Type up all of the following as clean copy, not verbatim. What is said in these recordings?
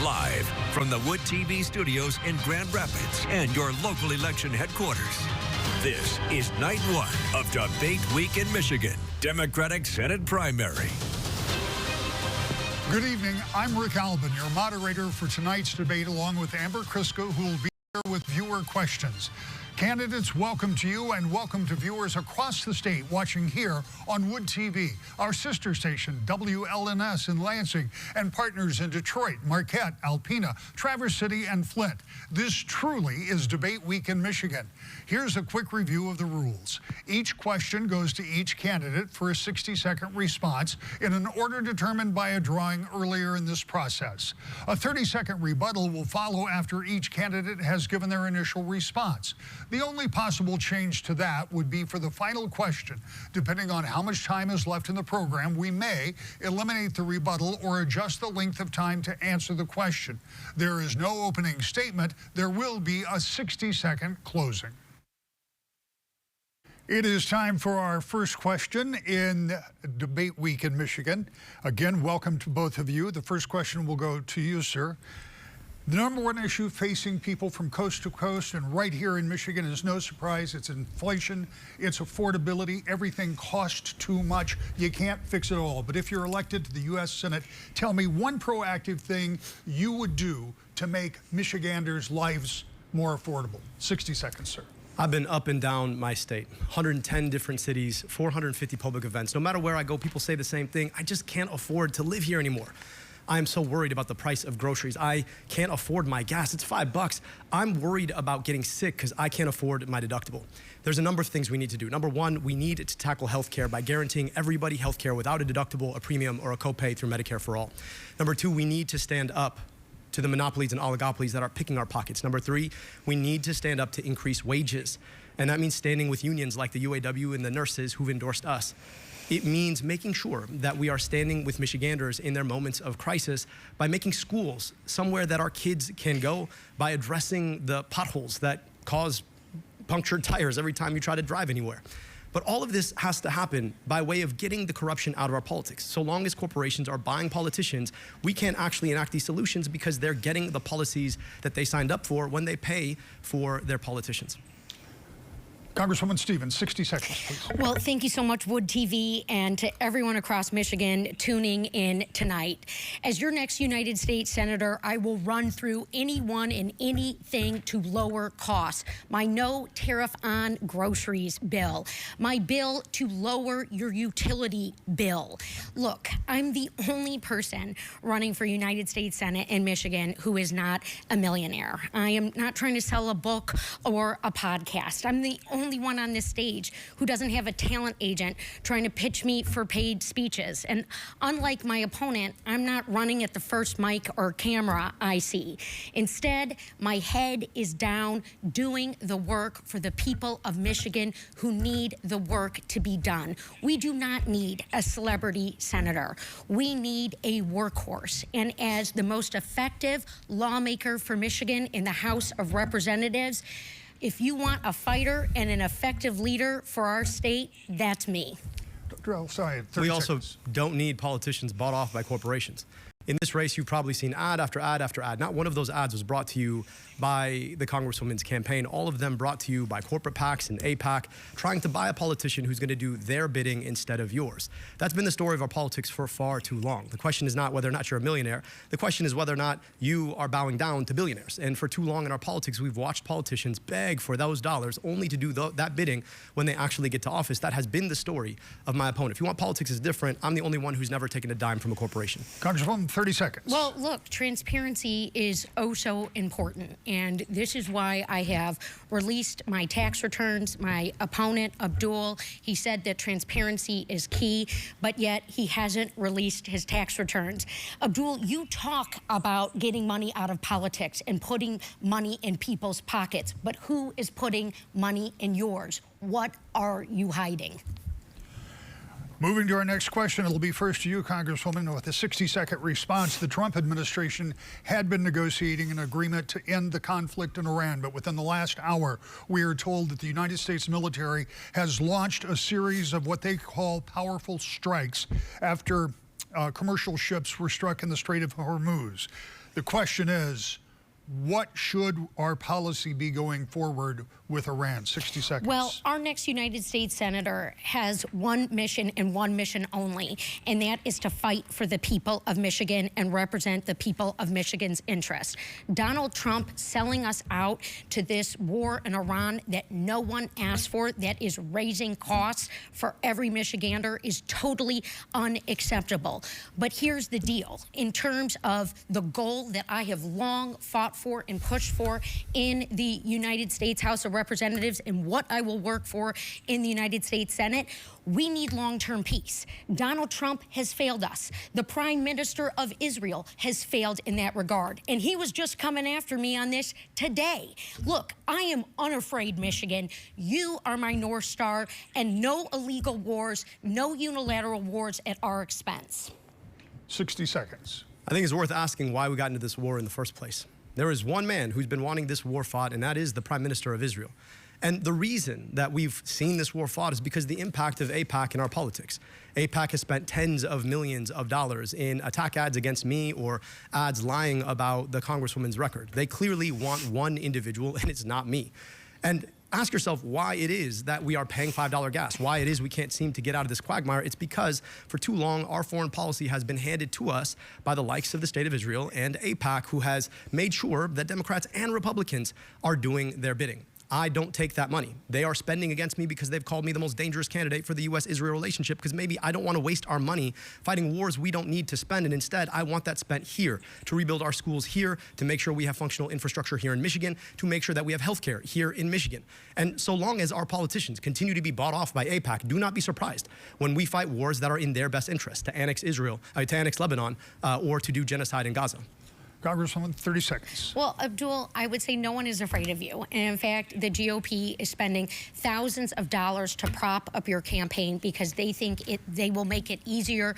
Live from the WOOD TV studios in Grand Rapids and your local election headquarters. This is night one of Debate Week in Michigan, Democratic Senate primary. Good evening. I'm Rick Albin, your moderator for tonight's debate, along with Amber Crisco, who will be here with viewer questions. Candidates, welcome to you and welcome to viewers across the state watching here on WOOD TV, our sister station, WLNS in Lansing, and partners in Detroit, Marquette, Alpena, Traverse City, and Flint. This truly is Debate Week in Michigan. Here's a quick review of the rules. Each question goes to each candidate for a 60-second response in an order determined by a drawing earlier in this process. A 30-second rebuttal will follow after each candidate has given their initial response. The only possible change to that would be for the final question. Depending on how much time is left in the program, we may eliminate the rebuttal or adjust the length of time to answer the question. There is no opening statement. There will be a 60-second closing. It is time for our first question in Debate Week in Michigan. Again, welcome to both of you. The first question will go to you, sir. The number one issue facing people from coast to coast and right here in Michigan is no surprise. It's inflation, it's affordability. Everything costs too much. You can't fix it all. But if you're elected to the U.S. Senate, tell me one proactive thing you would do to make Michiganders' lives more affordable. 60 seconds, sir. I've been up and down my state, 110 different cities, 450 public events. No matter where I go, people say the same thing. I just can't afford to live here anymore. I'm so worried about the price of groceries. I can't afford my gas. It's $5. I'm worried about getting sick because I can't afford my deductible. There's a number of things we need to do. Number one, we need to tackle healthcare by guaranteeing everybody healthcare without a deductible, a premium, or a copay through Medicare for All. Number two, we need to stand up to the monopolies and oligopolies that are picking our pockets. Number three, we need to stand up to increase wages. And that means standing with unions like the UAW and the nurses who've endorsed us. It means making sure that we are standing with Michiganders in their moments of crisis by making schools somewhere that our kids can go, by addressing the potholes that cause punctured tires every time you try to drive anywhere. But all of this has to happen by way of getting the corruption out of our politics. So long as corporations are buying politicians, we can't actually enact these solutions because they're getting the policies that they signed up for when they pay for their politicians. Congresswoman Stevens, 60 seconds, please. Well, thank you so much, WOOD TV, and to everyone across Michigan tuning in tonight. As your next United States Senator, I will run through anyone and anything to lower costs. My no tariff on groceries bill. My bill to lower your utility bill. Look, I'm the only person running for United States Senate in Michigan who is not a millionaire. I am not trying to sell a book or a podcast. I'm the only one on this stage who doesn't have a talent agent trying to pitch me for paid speeches. And unlike my opponent, I'm not running at the first mic or camera I see. Instead, my head is down doing the work for the people of Michigan who need the work to be done. We do not need a celebrity senator. We need a workhorse. And as the most effective lawmaker for Michigan in the House of Representatives, if you want a fighter and an effective leader for our state, that's me. Dr. El Sayed, 30 We also seconds. don't need politicians bought off by corporations. In this race, you've probably seen ad after ad after ad. Not one of those ads was brought to you by the Congresswoman's campaign. All of them brought to you by corporate PACs and APAC, trying to buy a politician who's going to do their bidding instead of yours. That's been the story of our politics for far too long. The question is not whether or not you're a millionaire. The question is whether or not you are bowing down to billionaires. And for too long in our politics, we've watched politicians beg for those dollars only to do that bidding when they actually get to office. That has been the story of my opponent. If you want politics is different, I'm the only one who's never taken a dime from a corporation. Congresswoman, 30 seconds. Well, look, transparency is oh so important. And this is why I have released my tax returns. My opponent, Abdul, he said that transparency is key, but yet he hasn't released his tax returns. Abdul, you talk about getting money out of politics and putting money in people's pockets, but who is putting money in yours? What are you hiding? Moving to our next question, it'll be first to you, Congresswoman, with a 60-second response. The Trump administration had been negotiating an agreement to end the conflict in Iran, but within the last hour, we are told that the United States military has launched a series of what they call powerful strikes after commercial ships were struck in the Strait of Hormuz. The question is, what should our policy be going forward with Iran? 60 seconds. Well, our next United States Senator has one mission and one mission only, and that is to fight for the people of Michigan and represent the people of Michigan's interests. Donald Trump selling us out to this war in Iran that no one asked for, that is raising costs for every Michigander, is totally unacceptable. But here's the deal. In terms of the goal that I have long fought for and pushed for in the United States House of Representatives and what I will work for in the United States Senate, we need long-term peace. Donald Trump has failed us. The Prime Minister of Israel has failed in that regard. And he was just coming after me on this today. Look, I am unafraid, Michigan. You are my North Star, and no illegal wars, no unilateral wars at our expense. 60 seconds. I think it's worth asking why we got into this war in the first place. There is one man who's been wanting this war fought, and that is the Prime Minister of Israel. And the reason that we've seen this war fought is because the impact of AIPAC in our politics. AIPAC has spent tens of millions of dollars in attack ads against me or ads lying about the Congresswoman's record. They clearly want one individual, and it's not me. And ask yourself why it is that we are paying $5 gas, why it is we can't seem to get out of this quagmire. It's because for too long, our foreign policy has been handed to us by the likes of the State of Israel and AIPAC, who has made sure that Democrats and Republicans are doing their bidding. I don't take that money. They are spending against me because they've called me the most dangerous candidate for the U.S.-Israel relationship, because maybe I don't want to waste our money fighting wars we don't need to spend, and instead I want that spent here to rebuild our schools here, to make sure we have functional infrastructure here in Michigan, to make sure that we have healthcare here in Michigan. And so long as our politicians continue to be bought off by AIPAC, do not be surprised when we fight wars that are in their best interest, to annex Lebanon, or to do genocide in Gaza. Congresswoman, 30 seconds. Well, Abdul, I would say no one is afraid of you. And in fact, the GOP is spending thousands of dollars to prop up your campaign because they think they will make it easier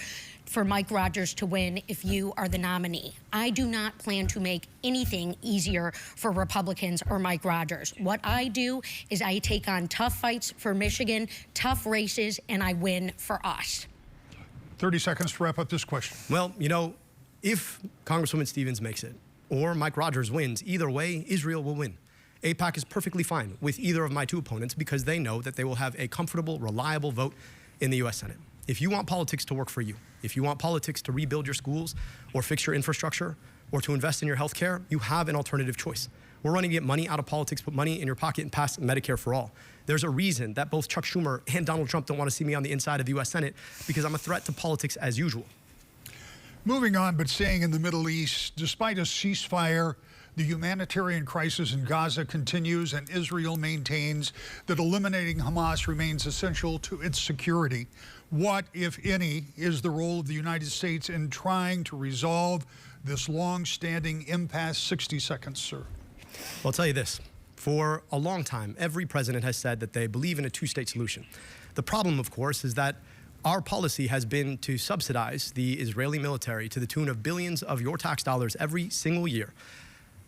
for Mike Rogers to win if you are the nominee. I do not plan to make anything easier for Republicans or Mike Rogers. What I do is I take on tough fights for Michigan, tough races, and I win for us. 30 seconds to wrap up this question. Well, you know, if Congresswoman Stevens makes it or Mike Rogers wins, either way, Israel will win. AIPAC is perfectly fine with either of my two opponents because they know that they will have a comfortable, reliable vote in the U.S. Senate. If you want politics to work for you, if you want politics to rebuild your schools or fix your infrastructure or to invest in your health care, you have an alternative choice. We're running to get money out of politics, put money in your pocket, and pass Medicare for all. There's a reason that both Chuck Schumer and Donald Trump don't want to see me on the inside of the U.S. Senate, because I'm a threat to politics as usual. Moving on, but staying in the Middle East, despite a ceasefire, the humanitarian crisis in Gaza continues, and Israel maintains that eliminating Hamas remains essential to its security. What, if any, is the role of the United States in trying to resolve this long-standing impasse? 60 seconds, sir. Well, I'll tell you this. For a long time, every president has said that they believe in a two-state solution. The problem, of course, is that our policy has been to subsidize the Israeli military to the tune of billions of your tax dollars every single year.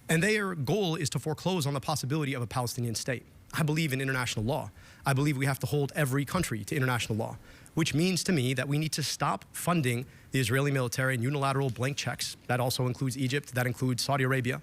And their goal is to foreclose on the possibility of a Palestinian state. I believe in international law. I believe we have to hold every country to international law, which means to me that we need to stop funding the Israeli military in unilateral blank checks. That also includes Egypt, that includes Saudi Arabia.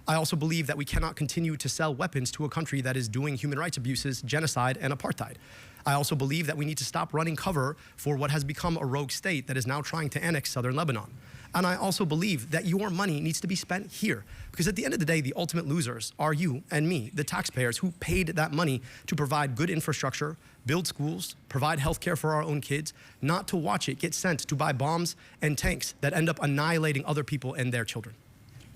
I also believe that we cannot continue to sell weapons to a country that is doing human rights abuses, genocide, and apartheid. I also believe that we need to stop running cover for what has become a rogue state that is now trying to annex southern Lebanon. And I also believe that your money needs to be spent here, because at the end of the day, the ultimate losers are you and me, the taxpayers who paid that money to provide good infrastructure, build schools, provide health care for our own kids, not to watch it get sent to buy bombs and tanks that end up annihilating other people and their children.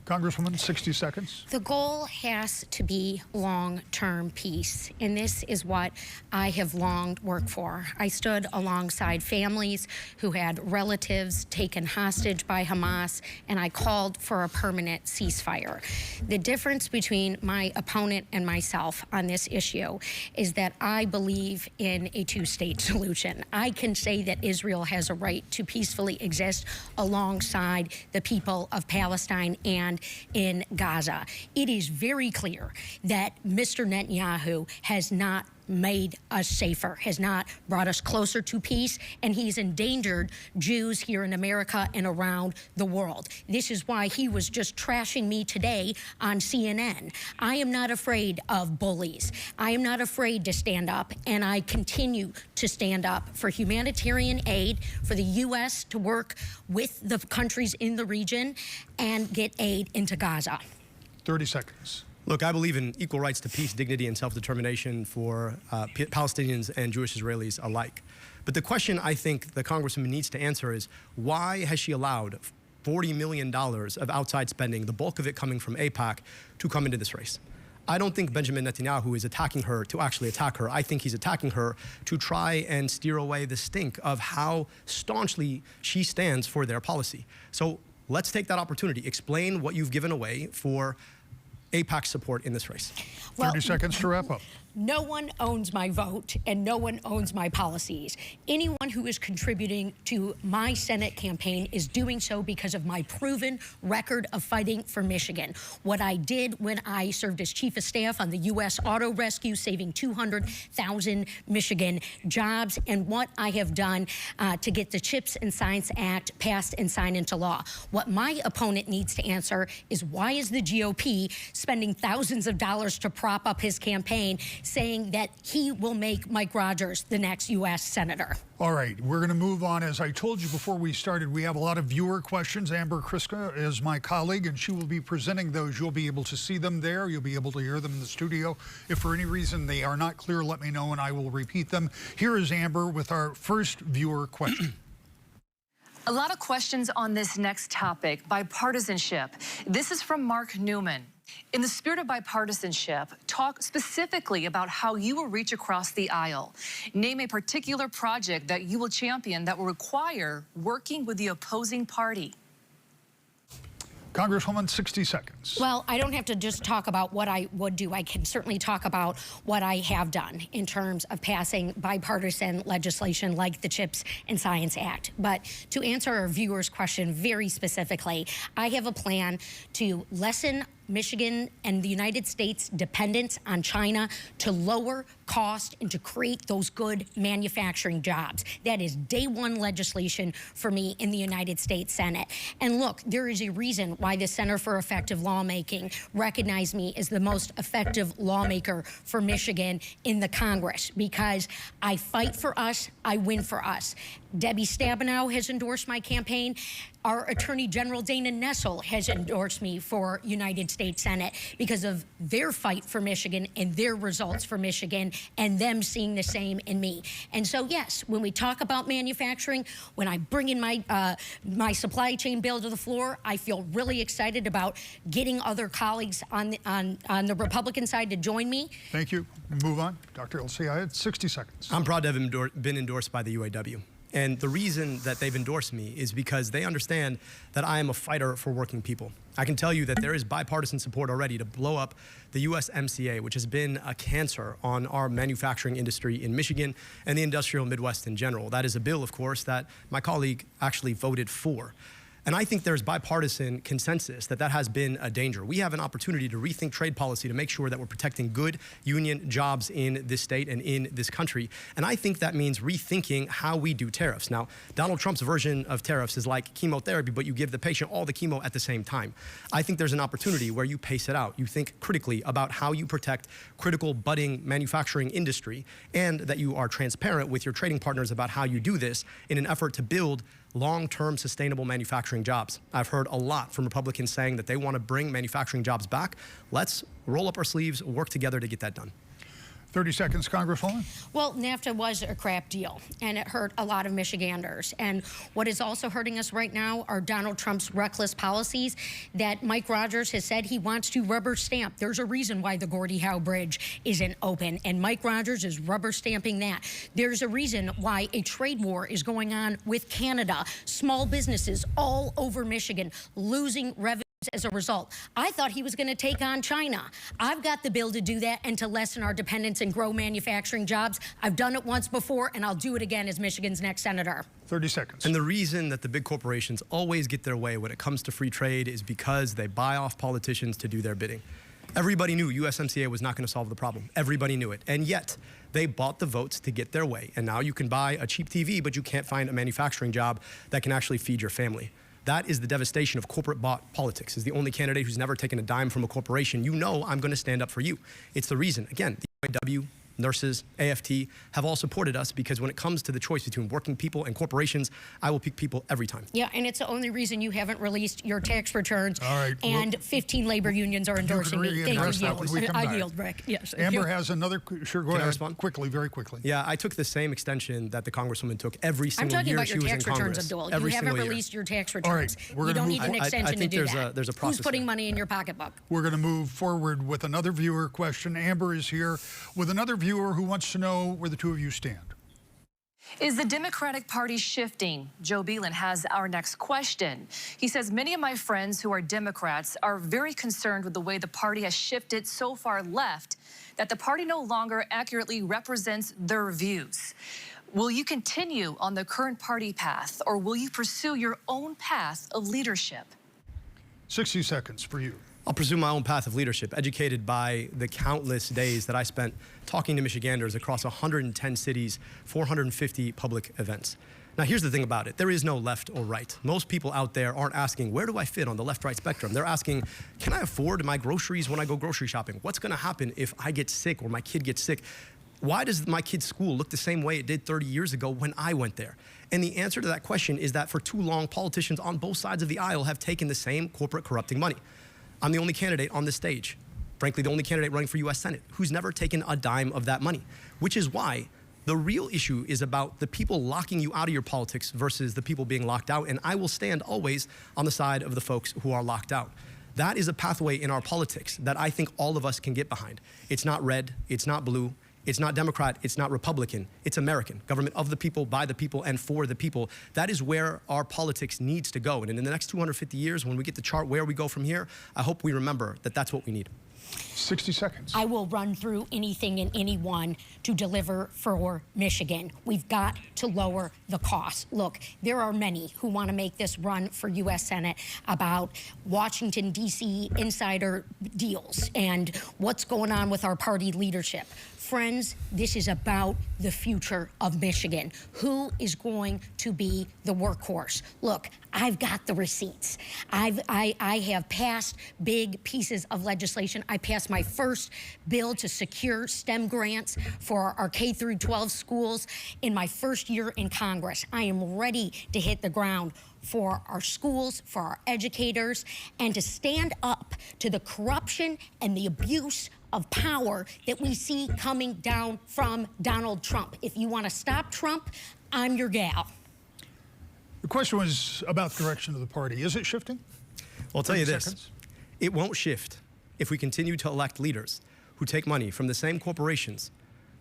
Congresswoman, 60 seconds. The goal has to be long-term peace, and this is what I have long worked for. I stood alongside families who had relatives taken hostage by Hamas, and I called for a permanent ceasefire. The difference between my opponent and myself on this issue is that I believe in a two-state solution. I can say that Israel has a right to peacefully exist alongside the people of Palestine and in Gaza. It is very clear that Mr. Netanyahu has not made us safer, has not brought us closer to peace, and he's endangered Jews here in America and around the world. This is why he was just trashing me today on CNN. I am not afraid of bullies. I am not afraid to stand up, and I continue to stand up for humanitarian aid, for the U.S. to work with the countries in the region and get aid into Gaza. 30 seconds. Look, I believe in equal rights to peace, dignity, and self-determination for Palestinians and Jewish Israelis alike. But the question I think the Congresswoman needs to answer is, why has she allowed $40 million of outside spending, the bulk of it coming from AIPAC, to come into this race? I don't think Benjamin Netanyahu is attacking her to actually attack her. I think he's attacking her to try and steer away the stink of how staunchly she stands for their policy. So let's take that opportunity. Explain what you've given away for AIPAC support in this race. 30 seconds to wrap up. No one owns my vote, and no one owns my policies. Anyone who is contributing to my Senate campaign is doing so because of my proven record of fighting for Michigan. What I did when I served as chief of staff on the U.S. Auto Rescue, saving 200,000 Michigan jobs, and what I have done to get the CHIPS and Science Act passed and signed into law. What my opponent needs to answer is, why is the GOP spending thousands of dollars to prop up his campaign, saying that he will make Mike Rogers the next U.S. Senator? All right, we're going to move on. As I told you before we started, we have a lot of viewer questions. Amber Kriska is my colleague, and she will be presenting those. You'll be able to see them there. You'll be able to hear them in the studio. If for any reason they are not clear, let me know, and I will repeat them. Here is Amber with our first viewer question. A lot of questions on this next topic, bipartisanship. This is from Mark Newman. In the spirit of bipartisanship, talk specifically about how you will reach across the aisle. Name a particular project that you will champion that will require working with the opposing party. Congresswoman, 60 seconds. Well, I don't have to just talk about what I would do. I can certainly talk about what I have done in terms of passing bipartisan legislation like the CHIPS and Science Act. But to answer our viewer's question very specifically, I have a plan to lessen Michigan and the United States' dependence on China, to lower cost and to create those good manufacturing jobs. That is day one legislation for me in the United States Senate. And look, there is a reason why the Center for Effective Lawmaking recognized me as the most effective lawmaker for Michigan in the Congress, because I fight for us, I win for us. Debbie Stabenow has endorsed my campaign. Our Attorney General Dana Nessel has endorsed me for United States Senate because of their fight for Michigan and their results for Michigan, and them seeing the same in me. And so, yes, when we talk about manufacturing, when I bring in my supply chain bill to the floor, I feel really excited about getting other colleagues on the Republican side to join me. Thank you. Move on. Dr. El-Sayed, 60 seconds. I'm proud to have been endorsed by the UAW. And the reason that they've endorsed me is because they understand that I am a fighter for working people. I can tell you that there is bipartisan support already to blow up the USMCA, which has been a cancer on our manufacturing industry in Michigan and the industrial Midwest in general. That is a bill, of course, that my colleague actually voted for. And I think there's bipartisan consensus that that has been a danger. We have an opportunity to rethink trade policy to make sure that we're protecting good union jobs in this state and in this country. And I think that means rethinking how we do tariffs. Now, Donald Trump's version of tariffs is like chemotherapy, but you give the patient all the chemo at the same time. I think there's an opportunity where you pace it out. You think critically about how you protect critical budding manufacturing industry, and that you are transparent with your trading partners about how you do this in an effort to build long-term sustainable manufacturing jobs. I've heard a lot from Republicans saying that they want to bring manufacturing jobs back. Let's roll up our sleeves, work together to get that done. 30 seconds, Congresswoman. Well, NAFTA was a crap deal, and it hurt a lot of Michiganders. And what is also hurting us right now are Donald Trump's reckless policies that Mike Rogers has said he wants to rubber stamp. There's a reason why the Gordie Howe Bridge isn't open, and Mike Rogers is rubber stamping that. There's a reason why a trade war is going on with Canada. Small businesses all over Michigan losing revenue as a result. I thought he was going to take on China. I've got the bill to do that and to lessen our dependence and grow manufacturing jobs. I've done it once before, and I'll do it again as Michigan's next senator. 30 seconds. And the reason that the big corporations always get their way when it comes to free trade is because they buy off politicians to do their bidding. Everybody knew USMCA was not going to solve the problem. Everybody knew it. And yet, they bought the votes to get their way. And now you can buy a cheap TV, but you can't find a manufacturing job that can actually feed your family. That is the devastation of corporate-bought politics. As the only candidate who's never taken a dime from a corporation, you know I'm going to stand up for you. It's the reason. Again, the UAW, nurses, AFT have all supported us because when it comes to the choice between working people and corporations, I will pick people every time. Yeah, and it's the only reason you haven't released your tax returns. All right. And 15 labor unions are endorsing me. Thank you. I yield, Rick. Yes. Amber has another. Sure, go Can I ahead. respond? Quickly, very quickly. Yeah, I took the same extension that the Congresswoman took every single year she was in Congress. I'm talking about your tax returns, Abdul. You haven't released your tax returns. All right, we're you don't move need an extension to do that. There's a process. Who's putting money in your pocketbook? We're going to move forward with another viewer question. Amber is here with another viewer who wants to know where the two of you stand. Is the Democratic Party shifting? Joe Beelan has our next question. He says, many of my friends who are Democrats are very concerned with the way the party has shifted so far left that the party no longer accurately represents their views. Will you continue on the current party path, or will you pursue your own path of leadership? 60 seconds for you. I'll pursue my own path of leadership, educated by the countless days that I spent talking to Michiganders across 110 cities, 450 public events. Now, here's the thing about it. There is no left or right. Most people out there aren't asking, where do I fit on the left-right spectrum? They're asking, can I afford my groceries when I go grocery shopping? What's going to happen if I get sick or my kid gets sick? Why does my kid's school look the same way it did 30 years ago when I went there? And the answer to that question is that for too long, politicians on both sides of the aisle have taken the same corporate corrupting money. I'm the only candidate on this stage, frankly, the only candidate running for U.S. Senate, who's never taken a dime of that money, which is why the real issue is about the people locking you out of your politics versus the people being locked out. And I will stand always on the side of the folks who are locked out. That is a pathway in our politics that I think all of us can get behind. It's not red, it's not blue, it's not Democrat, it's not Republican, it's American. Government of the people, by the people, and for the people. That is where our politics needs to go. And in the next 250 years, when we get to chart where we go from here, I hope we remember that that's what we need. 60 seconds. I will run through anything and anyone to deliver for Michigan. We've got to lower the cost. Look, there are many who want to make this run for U.S. Senate about Washington, D.C. insider deals and what's going on with our party leadership. Friends, this is about the future of Michigan. Who is going to be the workhorse? Look, I've got the receipts. I have passed big pieces of legislation. I passed my first bill to secure STEM grants for our K through 12 schools in my first year in Congress. I am ready to hit the ground for our schools, for our educators, and to stand up to the corruption and the abuse of power that we see coming down from Donald Trump. If you want to stop Trump, I'm your gal. The question was about the direction of the party. Is it shifting? Well, I'll tell you this. Seconds. It won't shift if we continue to elect leaders who take money from the same corporations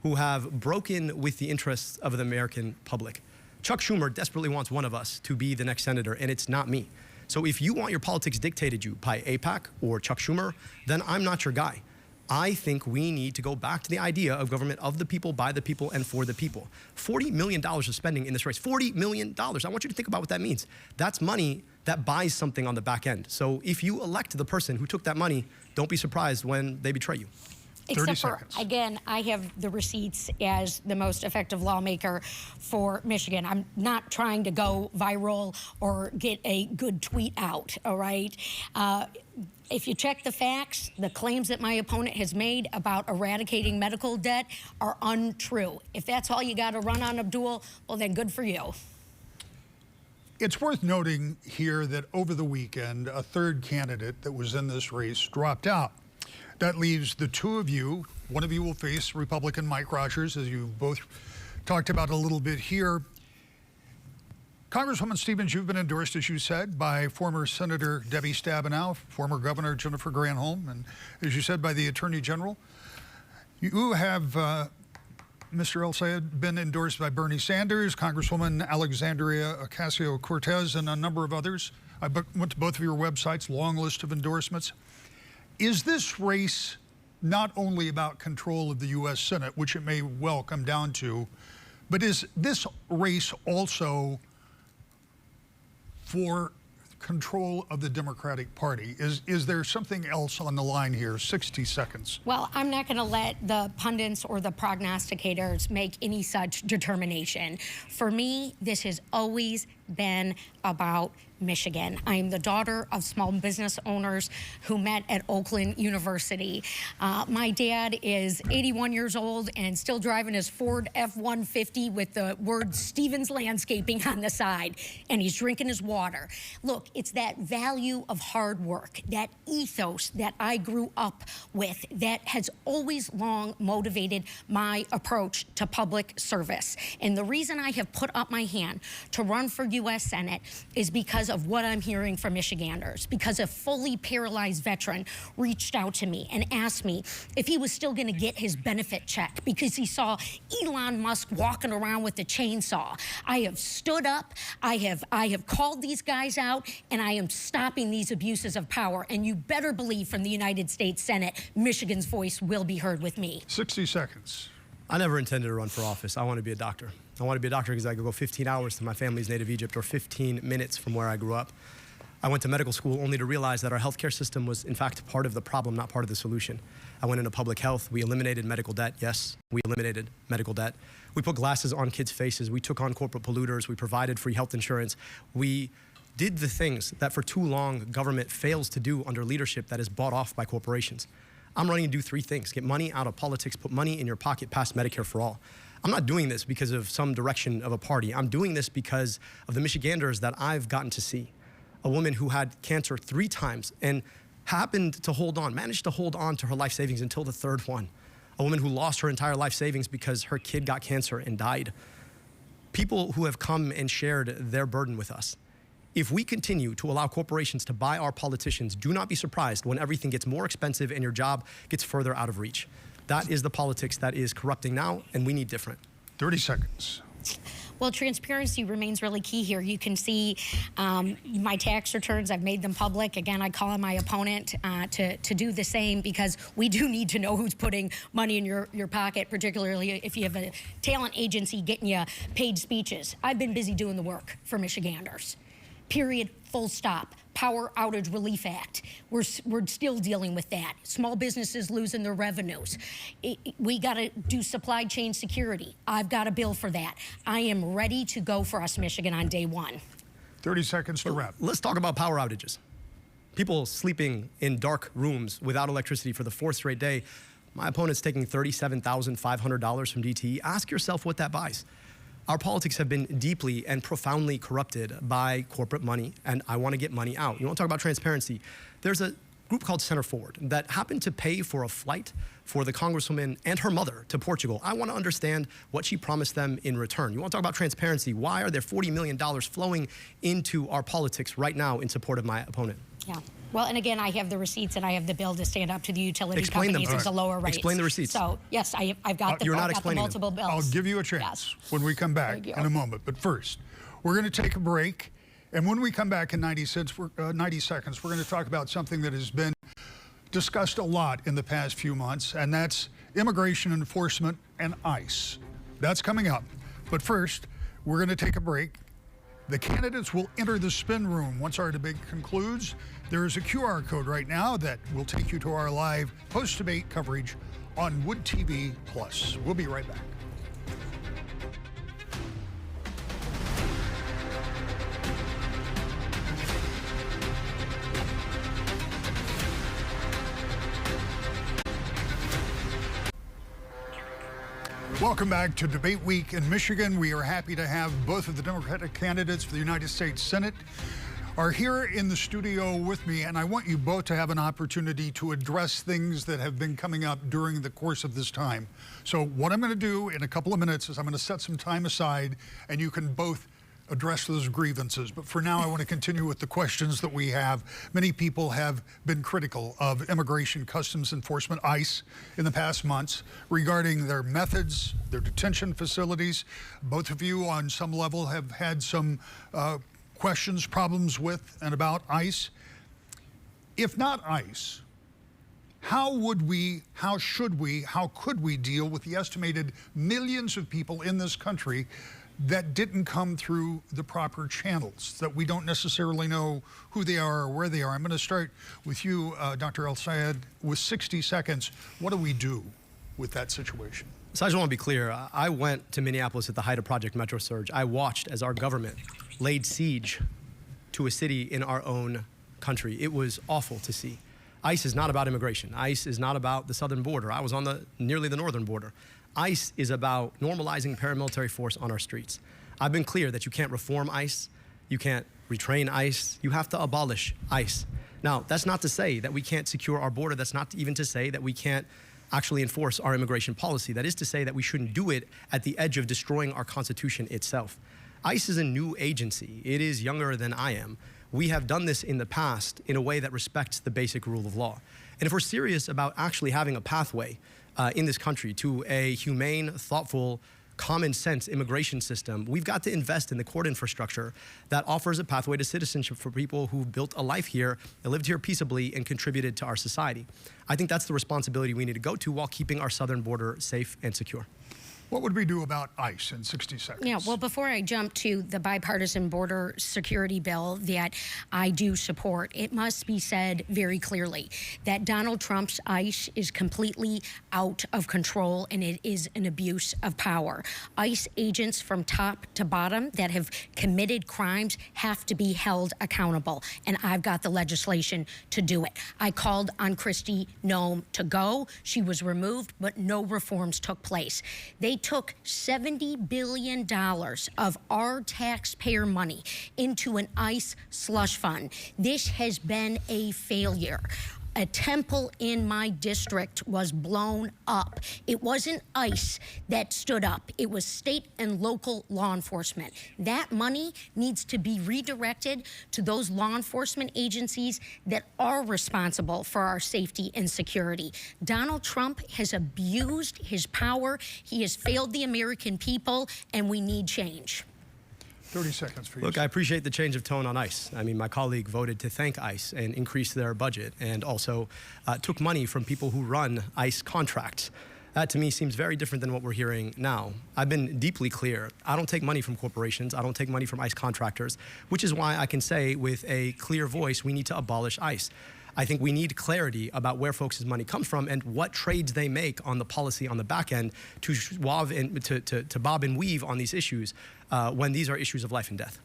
who have broken with the interests of the American public. Chuck Schumer desperately wants one of us to be the next senator, and it's not me. So if you want your politics dictated you by AIPAC or Chuck Schumer, then I'm not your guy. I think we need to go back to the idea of government of the people, by the people, and for the people. $40 million of spending in this race, $40 million. I want you to think about what that means. That's money that buys something on the back end. So if you elect the person who took that money, don't be surprised when they betray you. Except for, again, I have the receipts as the most effective lawmaker for Michigan. I'm not trying to go viral or get a good tweet out, all right? If you check the facts, the claims that my opponent has made about eradicating medical debt are untrue. If that's all you got to run on, Abdul, well, then good for you. It's worth noting here that over the weekend, a third candidate that was in this race dropped out. That leaves the two of you. One of you will face Republican Mike Rogers, as you both talked about a little bit here. Congresswoman Stevens, you've been endorsed, as you said, by former Senator Debbie Stabenow, former Governor Jennifer Granholm, and as you said, by the Attorney General. You have, Mr. El-Sayed, been endorsed by Bernie Sanders, Congresswoman Alexandria Ocasio-Cortez, and a number of others. I went to both of your websites, long list of endorsements. Is this race not only about control of the U.S. Senate, which it may well come down to, but is this race also for control of the Democratic Party? Is there something else on the line here? 60 seconds. Well, I'm not going to let the pundits or the prognosticators make any such determination. For me, this has always been about Michigan. I am the daughter of small business owners who met at Oakland University. My dad is 81 years old and still driving his Ford F-150 with the word Stevens Landscaping on the side, and he's drinking his water. Look, it's that value of hard work, that ethos that I grew up with that has always long motivated my approach to public service. And the reason I have put up my hand to run for U.S. Senate is because of what I'm hearing from Michiganders, because a fully paralyzed veteran reached out to me and asked me if he was still going to get his benefit check because he saw Elon Musk walking around with a chainsaw. I have stood up, I have called these guys out, and I am stopping these abuses of power. And you better believe from the United States Senate, Michigan's voice will be heard with me. 60 seconds. I never intended to run for office. I want to be a doctor. I want to be a doctor because I could go 15 hours to my family's native Egypt or 15 minutes from where I grew up. I went to medical school only to realize that our healthcare system was, in fact, part of the problem, not part of the solution. I went into public health. We eliminated medical debt. Yes, we eliminated medical debt. We put glasses on kids' faces. We took on corporate polluters. We provided free health insurance. We did the things that for too long government fails to do under leadership that is bought off by corporations. I'm running to do three things: get money out of politics, put money in your pocket, pass Medicare for all. I'm not doing this because of some direction of a party. I'm doing this because of the Michiganders that I've gotten to see. A woman who had cancer 3 times and happened to managed to hold on to her life savings until the 3rd one. A woman who lost her entire life savings because her kid got cancer and died. People who have come and shared their burden with us. If we continue to allow corporations to buy our politicians, do not be surprised when everything gets more expensive and your job gets further out of reach. That is the politics that is corrupting now, and we need different. 30 seconds. Well, transparency remains really key here. You can see my tax returns. I've made them public. Again, I call on my opponent to do the same, because we do need to know who's putting money in your pocket, particularly if you have a talent agency getting you paid speeches. I've been busy doing the work for Michiganders. Period, full stop. Power Outage Relief Act. We're still dealing with that. Small businesses losing their revenues. We got to do supply chain security. I've got a bill for that. I am ready to go for us, Michigan, on day one. 30 seconds to wrap. Let's talk about power outages. People sleeping in dark rooms without electricity for the 4th straight day. My opponent's taking $37,500 from DTE. Ask yourself what that buys. Our politics have been deeply and profoundly corrupted by corporate money, and I want to get money out. You want to talk about transparency? There's a group called Center Forward that happened to pay for a flight for the Congresswoman and her mother to Portugal. I want to understand what she promised them in return. You want to talk about transparency? Why are there $40 million flowing into our politics right now in support of my opponent? Yeah. Well, and again, I have the receipts and I have the bill to stand up to the utility Explain companies them. at the lower rates. Explain the receipts. So, yes, I've got the, You're not I've got the explaining multiple bills. I'll give you a chance when we come back in a moment. But first, we're going to take a break. And when we come back in 90 seconds, we're going to talk about something that has been discussed a lot in the past few months, and that's immigration enforcement and ICE. That's coming up. But first, we're going to take a break. The candidates will enter the spin room once our debate concludes. There is a QR code right now that will take you to our live post-debate coverage on WOOD TV+. We'll be right back. Welcome back to Debate Week in Michigan. We are happy to have both of the Democratic candidates for the United States Senate are here in the studio with me, and I want you both to have an opportunity to address things that have been coming up during the course of this time. So what I'm going to do in a couple of minutes is I'm going to set some time aside, and you can both address those grievances. But for now, I want to continue with the questions that we have. Many people have been critical of Immigration Customs Enforcement, ICE, in the past months regarding their methods, their detention facilities. Both of you on some level have had some questions, problems with and about ICE. If not ICE, how could we deal with the estimated millions of people in this country that didn't come through the proper channels, that we don't necessarily know who they are or where they are. I'm going to start with you, Dr. El-Sayed. With 60 seconds, what do we do with that situation? So I just want to be clear. I went to Minneapolis at the height of Project Metro Surge. I watched as our government laid siege to a city in our own country. It was awful to see. ICE is not about immigration. ICE is not about the southern border. I was on nearly the northern border. ICE is about normalizing paramilitary force on our streets. I've been clear that you can't reform ICE, you can't retrain ICE, you have to abolish ICE. Now, that's not to say that we can't secure our border. That's not even to say that we can't actually enforce our immigration policy. That is to say that we shouldn't do it at the edge of destroying our Constitution itself. ICE is a new agency. It is younger than I am. We have done this in the past in a way that respects the basic rule of law. And if we're serious about actually having a pathway in this country to a humane, thoughtful, common sense immigration system, we've got to invest in the court infrastructure that offers a pathway to citizenship for people who built a life here, and lived here peaceably, and contributed to our society. I think that's the responsibility we need to go to while keeping our southern border safe and secure. What would we do about ICE in 60 seconds? Yeah, well, before I jump to the bipartisan border security bill that I do support, it must be said very clearly that Donald Trump's ICE is completely out of control, and it is an abuse of power. ICE agents from top to bottom that have committed crimes have to be held accountable, and I've got the legislation to do it. I called on Kristi Noem to go. She was removed, but no reforms took place. They took $70 billion of our taxpayer money into an ICE slush fund. This has been a failure. A temple in my district was blown up. It wasn't ICE that stood up. It was state and local law enforcement. That money needs to be redirected to those law enforcement agencies that are responsible for our safety and security. Donald Trump has abused his power. He has failed the American people, and we need change. 30 seconds for you. Look, I appreciate the change of tone on ICE. I mean, my colleague voted to thank ICE and increase their budget, and also took money from people who run ICE contracts. That, to me, seems very different than what we're hearing now. I've been deeply clear. I don't take money from corporations. I don't take money from ICE contractors, which is why I can say with a clear voice, we need to abolish ICE. I think we need clarity about where folks' money comes from and what trades they make on the policy on the back end to bob and weave on these issues when these are issues of life and death.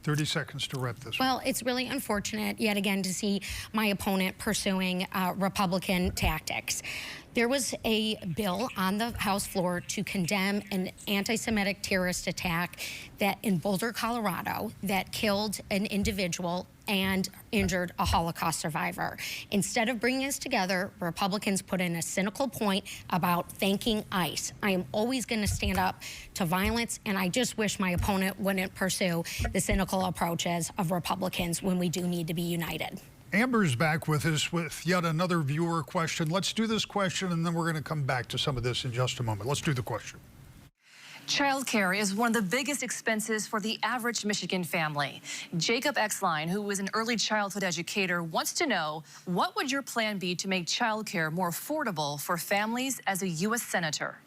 30 seconds to wrap this. Well, it's really unfortunate yet again to see my opponent pursuing Republican tactics. There was a bill on the House floor to condemn an anti-Semitic terrorist attack that in Boulder, Colorado, that killed an individual and injured a Holocaust survivor. Instead of bringing us together, Republicans put in a cynical point about thanking ICE. I am always going to stand up to violence, and I just wish my opponent wouldn't pursue the cynical approaches of Republicans when we do need to be united. Amber's back with us with yet another viewer question. Let's do this question, and then we're going to come back to some of this in just a moment. Let's do the question. Childcare is one of the biggest expenses for the average Michigan family. Jacob Exline, who is an early childhood educator, wants to know, what would your plan be to make childcare more affordable for families as a U.S. Senator?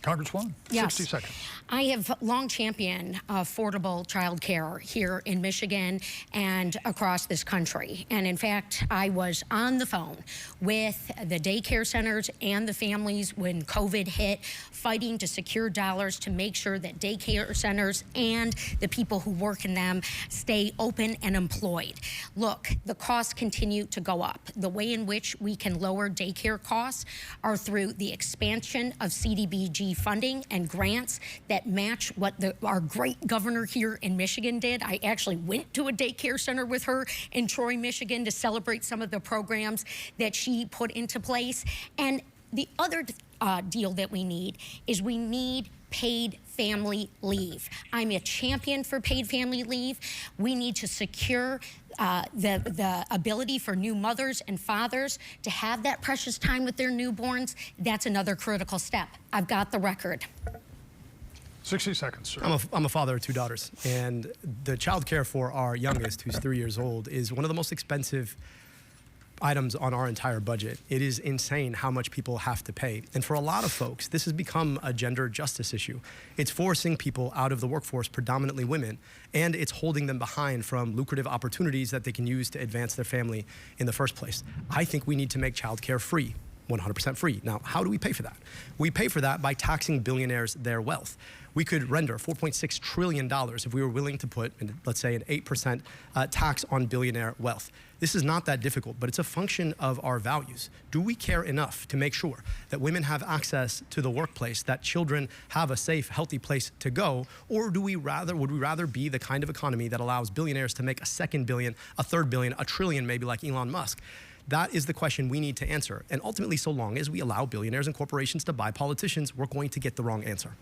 Congresswoman, yes. 60 seconds. I have long championed affordable child care here in Michigan and across this country. And in fact, I was on the phone with the daycare centers and the families when COVID hit, fighting to secure dollars to make sure that daycare centers and the people who work in them stay open and employed. Look, the costs continue to go up. The way in which we can lower daycare costs are through the expansion of CDBG funding and grants that match what our great governor here in Michigan did. I actually went to a daycare center with her in Troy, Michigan to celebrate some of the programs that she put into place. And the other deal that we need is we need paid family leave. I'm a champion for paid family leave. We need to secure the ability for new mothers and fathers to have that precious time with their newborns. That's another critical step. I've got the record. 60 seconds, sir. I'm a father of 2 daughters, and the child care for our youngest, who's 3 years old, is one of the most expensive items on our entire budget. It is insane how much people have to pay. And for a lot of folks, this has become a gender justice issue. It's forcing people out of the workforce, predominantly women, and it's holding them behind from lucrative opportunities that they can use to advance their family in the first place. I think we need to make childcare free. 100% free. Now, how do we pay for that? We pay for that by taxing billionaires their wealth. We could render $4.6 trillion if we were willing to put, let's say, an 8% tax on billionaire wealth. This is not that difficult, but it's a function of our values. Do we care enough to make sure that women have access to the workplace, that children have a safe, healthy place to go, or would we rather be the kind of economy that allows billionaires to make a second billion, a third billion, a trillion, maybe like Elon Musk? That is the question we need to answer. And ultimately, so long as we allow billionaires and corporations to buy politicians, we're going to get the wrong answer.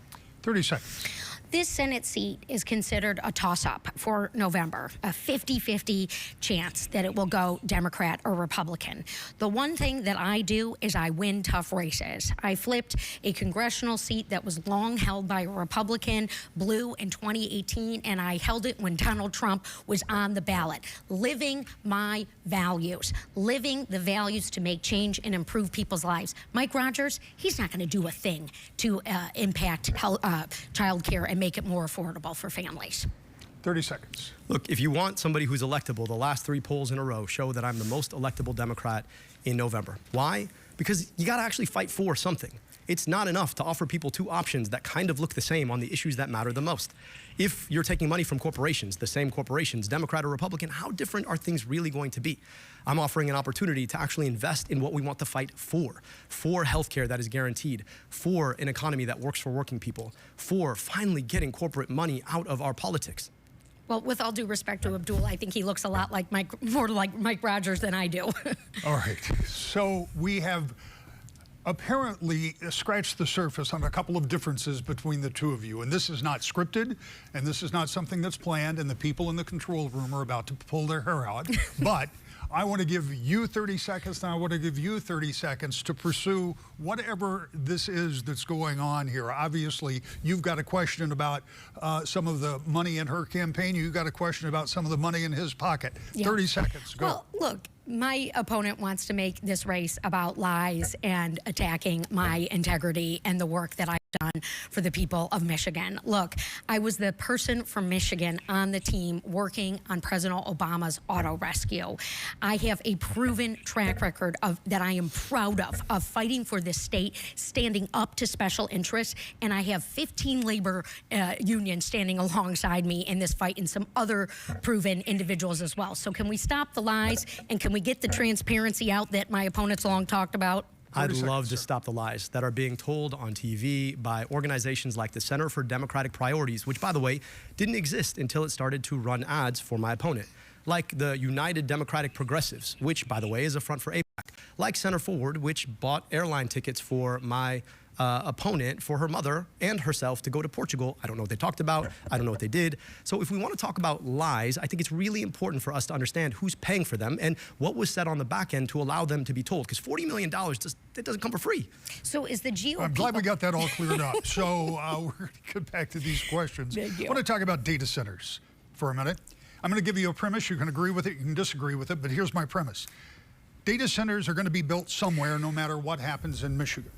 30 seconds. This Senate seat is considered a toss-up for November, a 50-50 chance that it will go Democrat or Republican. The one thing that I do is I win tough races. I flipped a congressional seat that was long held by a Republican, blue, in 2018, and I held it when Donald Trump was on the ballot. Living my values, living the values to make change and improve people's lives. Mike Rogers, he's not going to do a thing to impact child care and make it more affordable for families. 30 seconds. Look, if you want somebody who's electable, the last 3 polls in a row show that I'm the most electable Democrat in November. Why? Because you got to actually fight for something. It's not enough to offer people 2 options that kind of look the same on the issues that matter the most. If you're taking money from corporations, the same corporations, Democrat or Republican, how different are things really going to be? I'm offering an opportunity to actually invest in what we want to fight for healthcare that is guaranteed, for an economy that works for working people, for finally getting corporate money out of our politics. Well, with all due respect to Abdul, I think he looks a lot like more like Mike Rogers than I do. All right. So we have apparently scratched the surface on a couple of differences between the two of you. And this is not scripted, and this is not something that's planned, and the people in the control room are about to pull their hair out. But I want to give you 30 seconds, and I want to give you 30 seconds to pursue whatever this is that's going on here. Obviously, you've got a question about some of the money in her campaign. You've got a question about some of the money in his pocket. Yeah. 30 seconds, go. Well, look, my opponent wants to make this race about lies and attacking my integrity and the work that I've done for the people of Michigan. Look, I was the person from Michigan on the team working on President Obama's auto rescue. I have a proven track record that I am proud of fighting for this state, standing up to special interests, and I have 15 labor unions standing alongside me in this fight, and some other proven individuals as well. So can we stop the lies, and can we get the transparency out that my opponents long talked about? I'd love to stop the lies that are being told on TV by organizations like the Center for Democratic Priorities, which, by the way, didn't exist until it started to run ads for my opponent. Like the United Democratic Progressives, which, by the way, is a front for AIPAC. Like Center Forward, which bought airline tickets for my opponent, for her mother and herself, to go to Portugal. I don't know what they talked about. I don't know what they did. So if we want to talk about lies, I think it's really important for us to understand who's paying for them and what was said on the back end to allow them to be told. Because $40 million, it doesn't come for free. So is the GOP... I'm glad we got that all cleared up. So we're going to get back to these questions. I want to talk about data centers for a minute. I'm going to give you a premise. You can agree with it, you can disagree with it, but here's my premise. Data centers are going to be built somewhere no matter what happens in Michigan.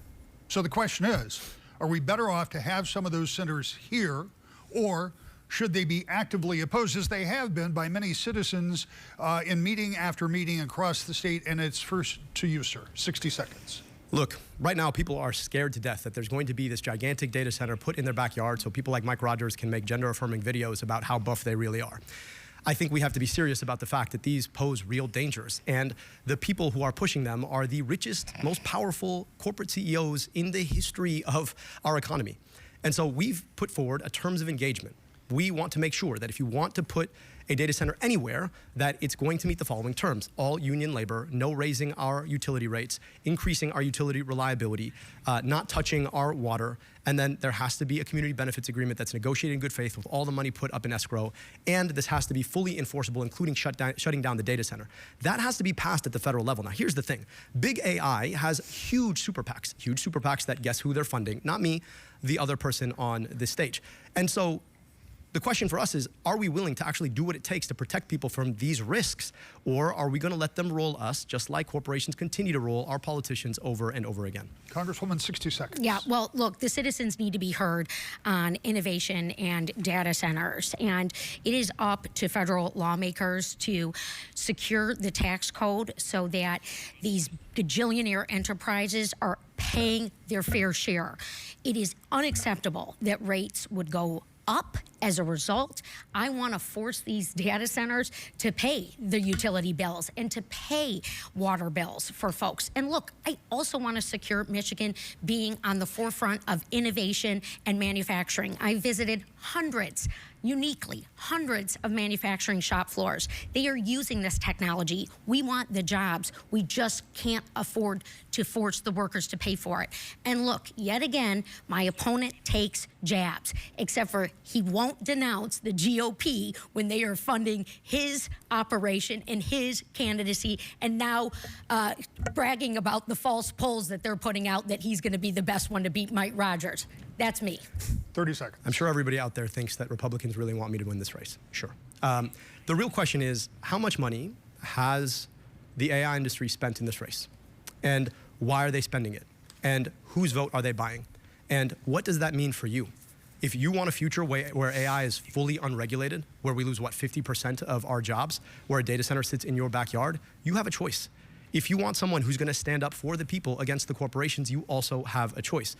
So the question is, are we better off to have some of those centers here, or should they be actively opposed, as they have been by many citizens in meeting after meeting across the state? And it's first to you, sir. 60 seconds. Look, right now people are scared to death that there's going to be this gigantic data center put in their backyard so people like Mike Rogers can make gender-affirming videos about how buff they really are. I think we have to be serious about the fact that these pose real dangers, and the people who are pushing them are the richest, most powerful corporate CEOs in the history of our economy. And so we've put forward a terms of engagement. We want to make sure that if you want to put a data center anywhere, that it's going to meet the following terms: all union labor, no raising our utility rates, increasing our utility reliability, not touching our water, and then there has to be a community benefits agreement that's negotiated in good faith with all the money put up in escrow, and this has to be fully enforceable, including shutting down the data center. That has to be passed at the federal level. Now, here's the thing. Big AI has huge super PACs that guess who they're funding, not me, the other person on this stage. And so the question for us is, are we willing to actually do what it takes to protect people from these risks? Or are we going to let them roll us, just like corporations continue to roll our politicians over and over again? Congresswoman, 60 seconds. Yeah, well, look, the citizens need to be heard on innovation and data centers. And it is up to federal lawmakers to secure the tax code so that these gajillionaire enterprises are paying their fair share. It is unacceptable that rates would go up as a result. I want to force these data centers to pay the utility bills and to pay water bills for folks. And look, I also want to secure Michigan being on the forefront of innovation and manufacturing. I visited hundreds of manufacturing shop floors. They are using this technology. We want the jobs. We just can't afford to force the workers to pay for it. And look, yet again, my opponent takes jabs, except for he won't denounce the GOP when they are funding his operation and his candidacy, and now bragging about the false polls that they're putting out that he's going to be the best one to beat Mike Rogers. That's me. 30 seconds. I'm sure everybody out there thinks that Republicans really want me to win this race. Sure. The real question is, how much money has the AI industry spent in this race? And why are they spending it? And whose vote are they buying? And what does that mean for you? If you want a future where AI is fully unregulated, where we lose, what, 50% of our jobs, where a data center sits in your backyard, you have a choice. If you want someone who's going to stand up for the people against the corporations, you also have a choice.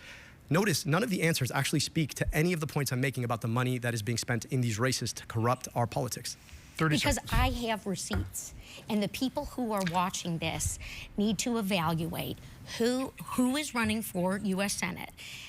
Notice, none of the answers actually speak to any of the points I'm making about the money that is being spent in these races to corrupt our politics. 30 because seconds. I have receipts, and the people who are watching this need to evaluate who is running for U.S. Senate,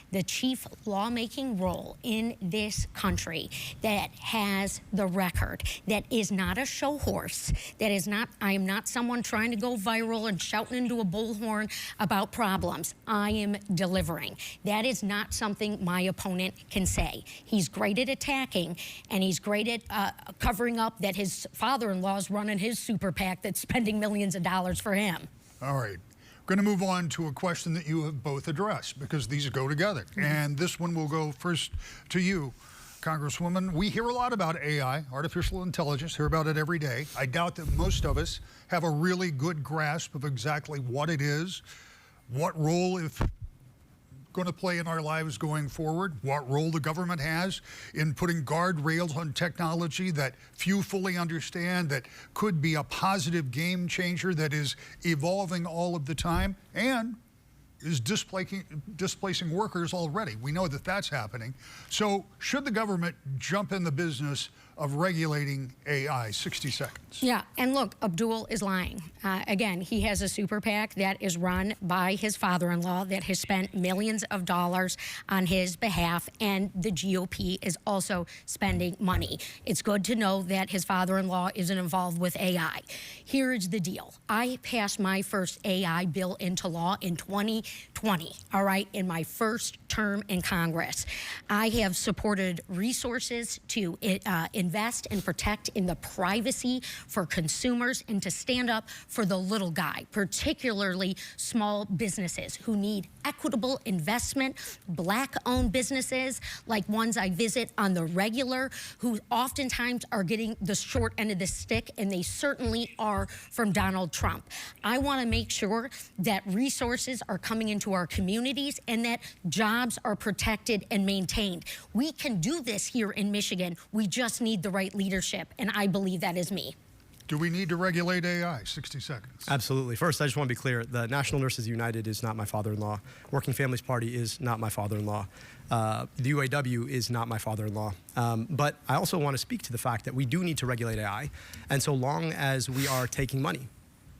the chief lawmaking role in this country that has the record, that is not a show horse, that is not, I am not someone trying to go viral and shouting into a bullhorn about problems. I am delivering. That is not something my opponent can say. He's great at attacking, and he's great at covering up that his father-in-law is running his super PAC that's spending millions of dollars for him. All right. Going to move on to a question that you have both addressed, because these go together. And this one will go first to you, Congresswoman. We hear a lot about AI, artificial intelligence, hear about it every day. I doubt that most of us have a really good grasp of exactly what it is, what role it's going to play in our lives going forward, what role the government has in putting guardrails on technology that few fully understand, that could be a positive game changer that is evolving all of the time and is displacing workers already. We know that that's happening. So should the government jump in the business of regulating AI? 60 seconds. Yeah, and look, Abdul is lying. Again, he has a super PAC that is run by his father-in-law that has spent millions of dollars on his behalf, and the GOP is also spending money. It's good to know that his father-in-law isn't involved with AI. Here's the deal. I passed my first AI bill into law in 2020, all right, in my first term in Congress. I have supported resources to invest and protect in the privacy for consumers and to stand up for the little guy, particularly small businesses who need equitable investment, Black-owned businesses like ones I visit on the regular, who oftentimes are getting the short end of the stick, and they certainly are from Donald Trump. I want to make sure that resources are coming into our communities and that jobs are protected and maintained. We can do this here in Michigan. We just need the right leadership, and I believe that is me. Do we need to regulate AI? 60 seconds. Absolutely. First, I just want to be clear. The National Nurses United is not my father-in-law. Working Families Party is not my father-in-law. The UAW is not my father-in-law. But I also want to speak to the fact that we do need to regulate AI. And so long as we are taking money,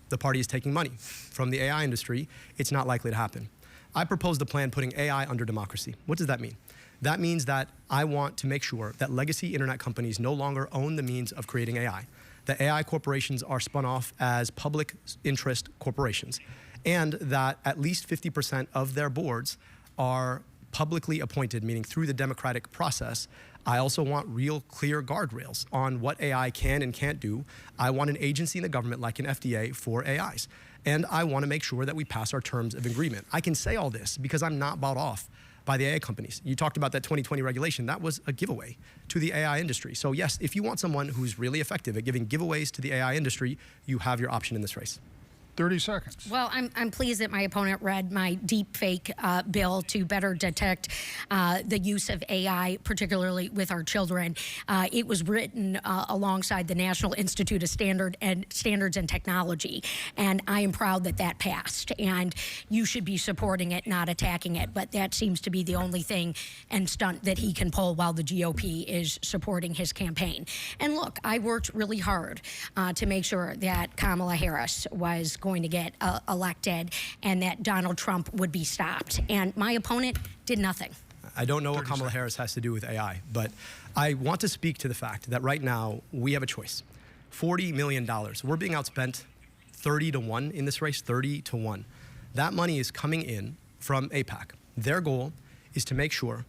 the party is taking money from the AI industry, it's not likely to happen. I proposed a plan putting AI under democracy. What does that mean? That means that I want to make sure that legacy internet companies no longer own the means of creating AI. That AI corporations are spun off as public interest corporations, and that at least 50% of their boards are publicly appointed, meaning through the democratic process. I also want real clear guardrails on what AI can and can't do. I want an agency in the government like an FDA for AIs. And I want to make sure that we pass our terms of agreement. I can say all this because I'm not bought off by the AI companies. You talked about that 2020 regulation. That was a giveaway to the AI industry. So yes, if you want someone who's really effective at giving giveaways to the AI industry, you have your option in this race. 30 seconds. Well, I'm pleased that my opponent read my deep fake bill to better detect the use of AI, particularly with our children. It was written alongside the National Institute of Standards and Technology, and I am proud that that passed. And you should be supporting it, not attacking it. But that seems to be the only thing and stunt that he can pull while the GOP is supporting his campaign. And look, I worked really hard to make sure that Kamala Harris was going to get elected and that Donald Trump would be stopped. And my opponent did nothing. I don't know what Kamala Harris has to do with AI, but I want to speak to the fact that right now we have a choice. $40 million. We're being outspent 30 to 1 in this race, 30 to 1. That money is coming in from AIPAC. Their goal is to make sure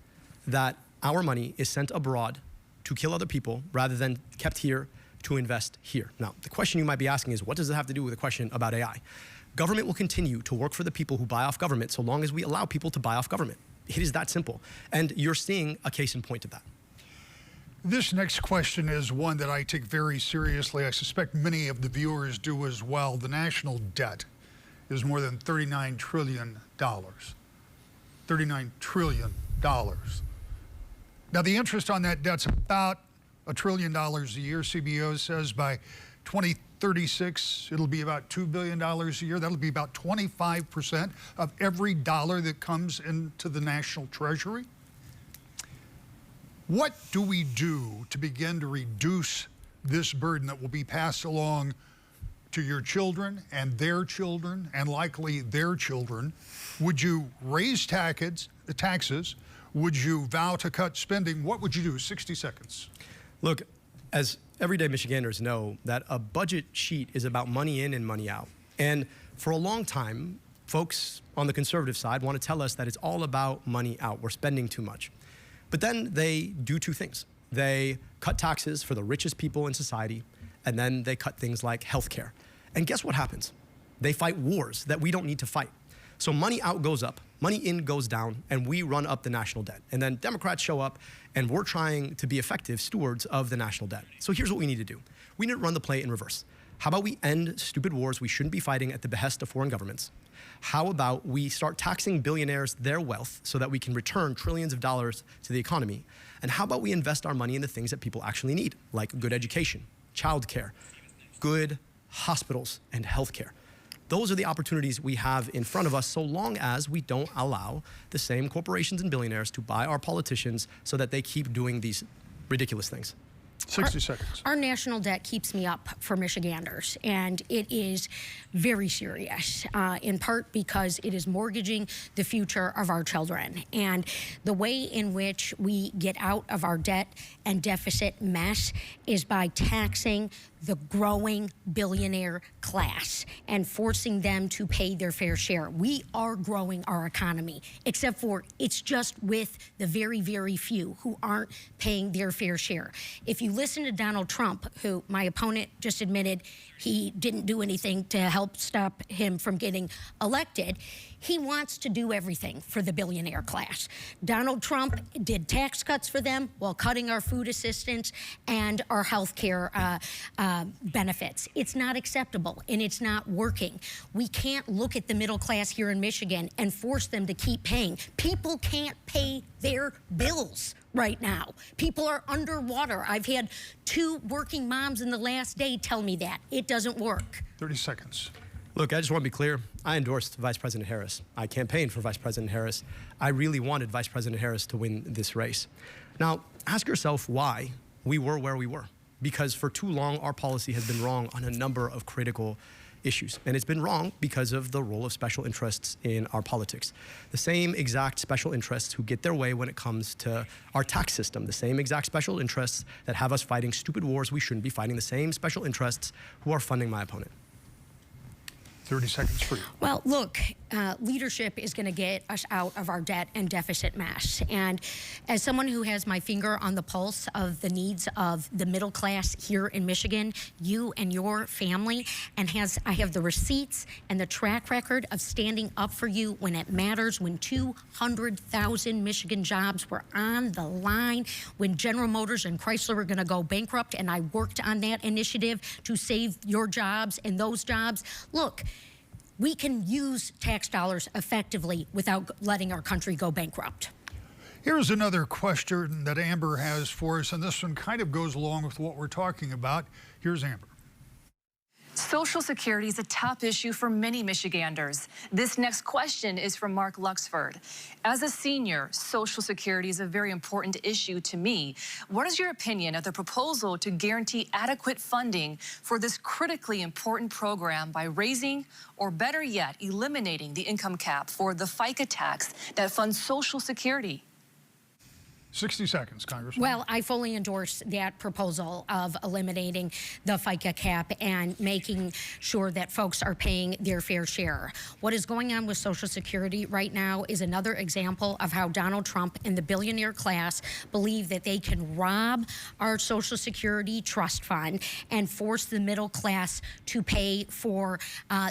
that our money is sent abroad to kill other people rather than kept here to invest here. Now, the question you might be asking is, what does it have to do with a question about AI? Government will continue to work for the people who buy off government so long as we allow people to buy off government. It is that simple. And you're seeing a case in point of that. This next question is one that I take very seriously. I suspect many of the viewers do as well. The national debt is more than $39 trillion. $39 trillion. Now, the interest on that debt's about $1 trillion a year. CBO says by 2036, it'll be about $2 billion a year. That'll be about 25% of every dollar that comes into the national treasury. What do we do to begin to reduce this burden that will be passed along to your children and likely their children? Would you raise taxes? Would you vow to cut spending? What would you do? 60 seconds. Look, as everyday Michiganders know, that a budget sheet is about money in and money out. And for a long time, folks on the conservative side want to tell us that it's all about money out. We're spending too much. But then they do two things. They cut taxes for the richest people in society, and then they cut things like healthcare. And guess what happens? They fight wars that we don't need to fight. So money out goes up, money in goes down, and we run up the national debt. And then Democrats show up, and we're trying to be effective stewards of the national debt. So here's what we need to do. We need to run the play in reverse. How about we end stupid wars we shouldn't be fighting at the behest of foreign governments? How about we start taxing billionaires their wealth so that we can return trillions of dollars to the economy? And how about we invest our money in the things that people actually need, like good education, childcare, good hospitals, and healthcare? Those are the opportunities we have in front of us so long as we don't allow the same corporations and billionaires to buy our politicians so that they keep doing these ridiculous things. 60 seconds. Our national debt keeps me up for Michiganders, and it is very serious, in part because it is mortgaging the future of our children. And the way in which we get out of our debt and deficit mess is by taxing the growing billionaire class and forcing them to pay their fair share. We are growing our economy, except for it's just with the very, very few who aren't paying their fair share. If you listen to Donald Trump, who my opponent just admitted he didn't do anything to help stop him from getting elected, he wants to do everything for the billionaire class. Donald Trump did tax cuts for them while cutting our food assistance and our health care benefits. It's not acceptable, and it's not working. We can't look at the middle class here in Michigan and force them to keep paying. People can't pay their bills right now. People are underwater. I've had 2 working moms in the last day tell me that. It doesn't work. 30 seconds. Look, I just want to be clear. I endorsed Vice President Harris. I campaigned for Vice President Harris. I really wanted Vice President Harris to win this race. Now, ask yourself why we were where we were. Because for too long, our policy has been wrong on a number of critical issues. And it's been wrong because of the role of special interests in our politics. The same exact special interests who get their way when it comes to our tax system, the same exact special interests that have us fighting stupid wars we shouldn't be fighting, the same special interests who are funding my opponent. 30 seconds for you. Well, look, leadership is going to get us out of our debt and deficit mess. And as someone who has my finger on the pulse of the needs of the middle class here in Michigan, you and your family, and I have the receipts and the track record of standing up for you when it matters, when 200,000 Michigan jobs were on the line, when General Motors and Chrysler were going to go bankrupt, and I worked on that initiative to save your jobs and those jobs. Look, we can use tax dollars effectively without letting our country go bankrupt. Here's another question that Amber has for us, and this one kind of goes along with what we're talking about. Here's Amber. Social Security is a top issue for many Michiganders. This next question is from Mark Luxford. As a senior, Social Security is a very important issue to me. What is your opinion of the proposal to guarantee adequate funding for this critically important program by raising, or better yet, eliminating the income cap for the FICA tax that funds Social Security? 60 seconds, Congressman. Well, I fully endorse that proposal of eliminating the FICA cap and making sure that folks are paying their fair share. What is going on with Social Security right now is another example of how Donald Trump and the billionaire class believe that they can rob our Social Security trust fund and force the middle class to pay for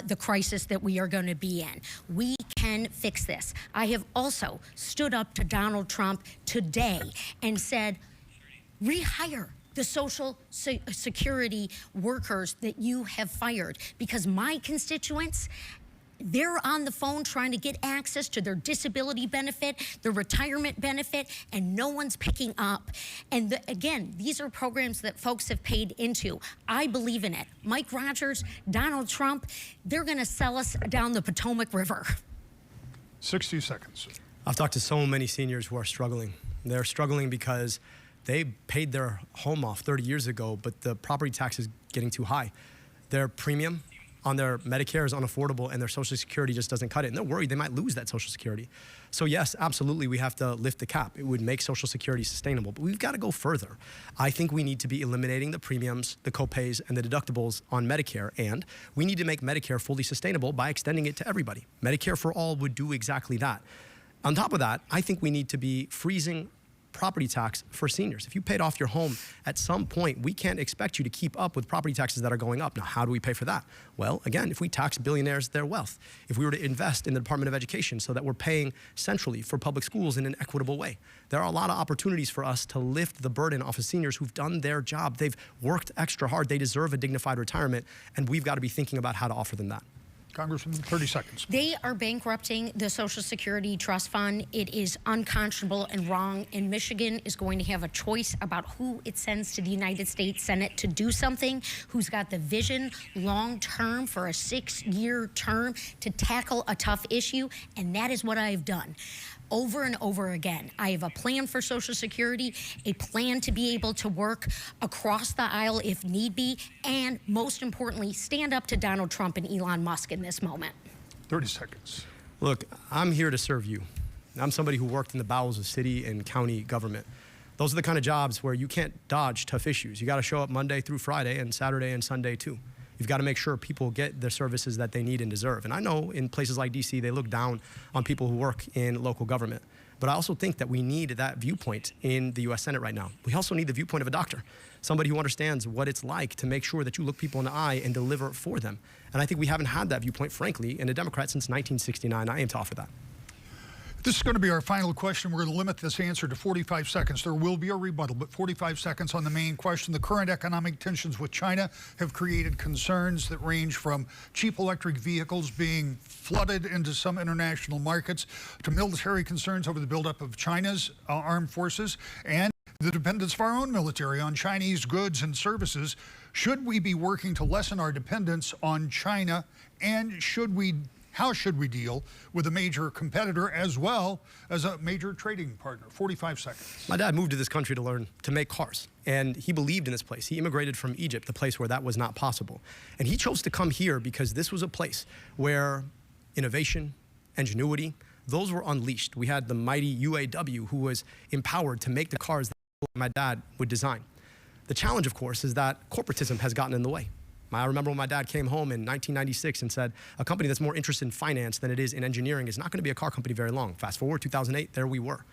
the crisis that we are going to be in. We can fix this. I have also stood up to Donald Trump today and said, rehire the Social Security workers that you have fired, because my constituents, they're on the phone trying to get access to their disability benefit, their retirement benefit, and no one's picking up. And again, these are programs that folks have paid into. I believe in it. Mike Rogers, Donald Trump, they're gonna sell us down the Potomac River. 60 seconds. I've talked to so many seniors who are struggling. They're struggling because they paid their home off 30 years ago, but the property tax is getting too high. Their premium on their Medicare is unaffordable, and their Social Security just doesn't cut it. And they're worried they might lose that Social Security. So yes, absolutely, we have to lift the cap. It would make Social Security sustainable, but we've got to go further. I think we need to be eliminating the premiums, the copays, and the deductibles on Medicare, and we need to make Medicare fully sustainable by extending it to everybody. Medicare for all would do exactly that. On top of that, I think we need to be freezing property tax for seniors. If you paid off your home at some point, we can't expect you to keep up with property taxes that are going up. Now, how do we pay for that? Well, again, if we tax billionaires their wealth, if we were to invest in the Department of Education so that we're paying centrally for public schools in an equitable way, there are a lot of opportunities for us to lift the burden off of seniors who've done their job. They've worked extra hard. They deserve a dignified retirement, and we've got to be thinking about how to offer them that. Congressman, 30 seconds. They are bankrupting the Social Security Trust Fund. It is unconscionable and wrong, and Michigan is going to have a choice about who it sends to the United States Senate to do something, who's got the vision long-term for a 6-year term to tackle a tough issue, and that is what I have done. Over and over again, I have a plan for Social Security, a plan to be able to work across the aisle if need be, and most importantly, stand up to Donald Trump and Elon Musk in this moment. 30 seconds. Look, I'm here to serve you. I'm somebody who worked in the bowels of city and county government. Those are the kind of jobs where you can't dodge tough issues. You got to show up Monday through Friday and Saturday and Sunday too. You've got to make sure people get the services that they need and deserve. And I know in places like DC, they look down on people who work in local government. But I also think that we need that viewpoint in the US Senate right now. We also need the viewpoint of a doctor, somebody who understands what it's like to make sure that you look people in the eye and deliver for them. And I think we haven't had that viewpoint, frankly, in a Democrat since 1969. I aim to offer that. This is going to be our final question. We're going to limit this answer to 45 seconds. There will be a rebuttal, but 45 seconds on the main question. The current economic tensions with China have created concerns that range from cheap electric vehicles being flooded into some international markets to military concerns over the buildup of China's armed forces and the dependence of our own military on Chinese goods and services. Should we be working to lessen our dependence on China, and how should we deal with a major competitor as well as a major trading partner? 45 seconds. My dad moved to this country to learn to make cars, and he believed in this place. He immigrated from Egypt, the place where that was not possible. And he chose to come here because this was a place where innovation, ingenuity, those were unleashed. We had the mighty UAW who was empowered to make the cars that my dad would design. The challenge, of course, is that corporatism has gotten in the way. I remember when my dad came home in 1996 and said, a company that's more interested in finance than it is in engineering is not going to be a car company very long. Fast forward, 2008, there we were.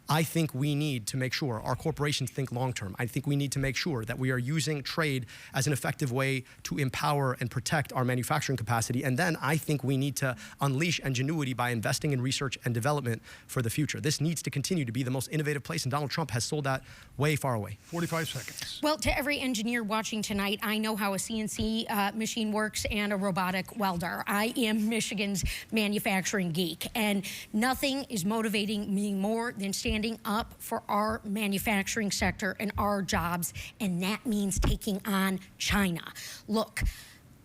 I think we need to make sure our corporations think long-term. I think we need to make sure that we are using trade as an effective way to empower and protect our manufacturing capacity. And then I think we need to unleash ingenuity by investing in research and development for the future. This needs to continue to be the most innovative place, and Donald Trump has sold that way far away. 45 seconds. Well, to every engineer watching tonight, I know how a CNC machine works and a robotic welder. I am Michigan's manufacturing geek, and nothing is motivating me more than standing up for our manufacturing sector and our jobs, and that means taking on China. Look,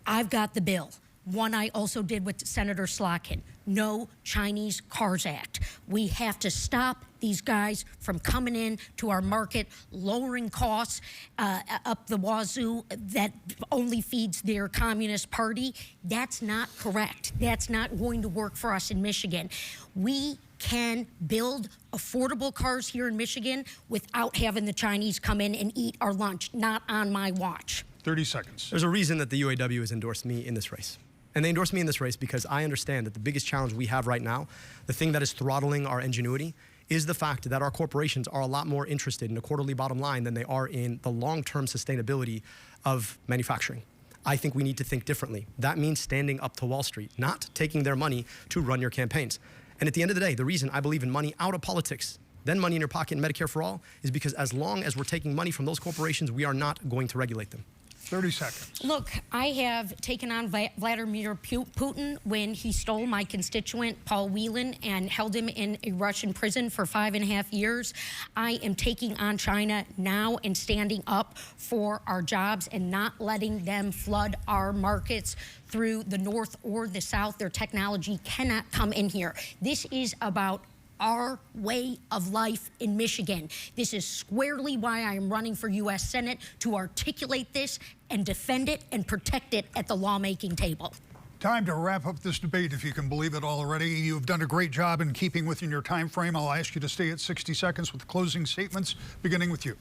I've got the bill. One I also did with Senator Slotkin. No Chinese Cars Act. We have to stop these guys from coming in to our market, lowering costs up the wazoo that only feeds their Communist Party. That's not correct. That's not going to work for us in Michigan. We can build affordable cars here in Michigan without having the Chinese come in and eat our lunch. Not on my watch. 30 seconds. There's a reason that the UAW has endorsed me in this race. And they endorsed me in this race because I understand that the biggest challenge we have right now, the thing that is throttling our ingenuity, is the fact that our corporations are a lot more interested in a quarterly bottom line than they are in the long-term sustainability of manufacturing. I think we need to think differently. That means standing up to Wall Street, not taking their money to run your campaigns. And at the end of the day, the reason I believe in money out of politics, then money in your pocket and Medicare for all, is because as long as we're taking money from those corporations, we are not going to regulate them. 30 seconds. Look, I have taken on Vladimir Putin when he stole my constituent, Paul Whelan, and held him in a Russian prison for 5.5 years. I am taking on China now and standing up for our jobs and not letting them flood our markets through the north or the south. Their technology cannot come in here. This is about our way of life in Michigan. This is squarely why I am running for U.S. Senate, to articulate this and defend it and protect it at the lawmaking table. Time to wrap up this debate, if you can believe it already. You've done a great job in keeping within your time frame. I'll ask you to stay at 60 seconds with closing statements, beginning with you.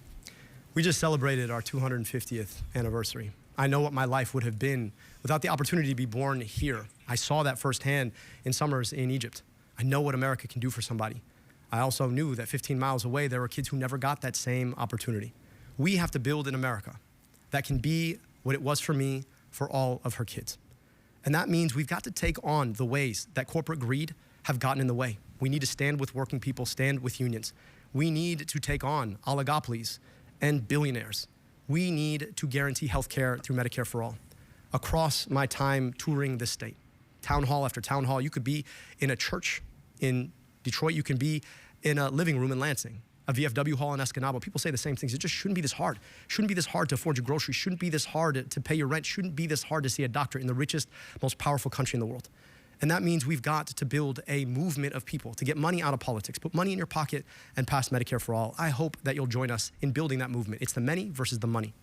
We just celebrated our 250th anniversary. I know what my life would have been without the opportunity to be born here. I saw that firsthand in summers in Egypt. I know what America can do for somebody. I also knew that 15 miles away, there were kids who never got that same opportunity. We have to build an America that can be what it was for me, for all of her kids. And that means we've got to take on the ways that corporate greed have gotten in the way. We need to stand with working people, stand with unions. We need to take on oligopolies and billionaires. We need to guarantee health care through Medicare for all. Across my time touring this state, town hall after town hall, you could be in a church in Detroit, you can be in a living room in Lansing, a VFW hall in Escanaba. People say the same things. It just shouldn't be this hard. Shouldn't be this hard to afford your groceries. Shouldn't be this hard to pay your rent. Shouldn't be this hard to see a doctor in the richest, most powerful country in the world. And that means we've got to build a movement of people to get money out of politics, put money in your pocket, and pass Medicare for all. I hope that you'll join us in building that movement. It's the many versus the money.